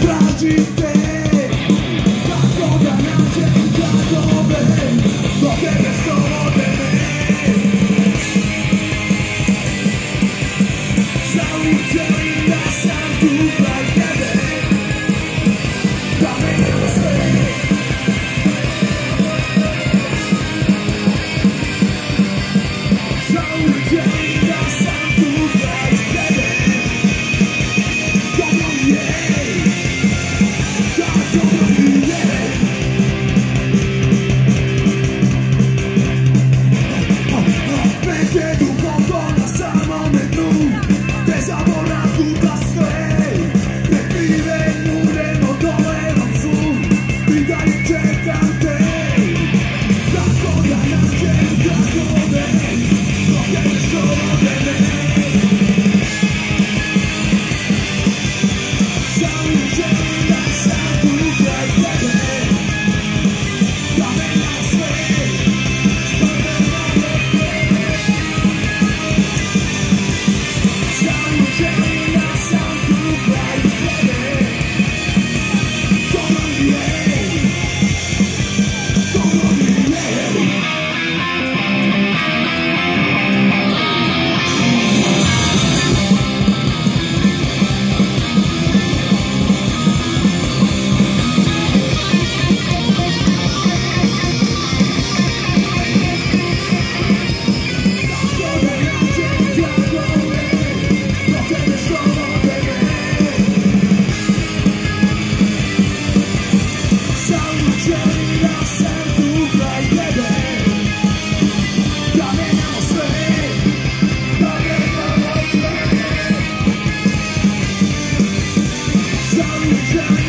tražim te, kako da nađem gradove, do tebe što vode me. Zauvek želim da sam tu kraj tebe, da menjamo sve. Zauvek želim da sam tu kraj tebe, dobro mi je, da dobro mi je. Opet je duboko na samome dnu, te zaboravku da sve, prekriven murem od dolevom zlu, i dalje čekam te, tako da nađem gradove, do tebe što vode me. Zauvek želim da sam tu kraj tebe, da menjam sve, prve nove pleme. Zauvek želim da sam tu kraj tebe, dobro mi je, dobro mi je. Tako da nađem gradove, do tebe što vode me. Zauvek želim da sam tu kraj tebe, da menjamo sve, prve nove pleme. Zauvek želim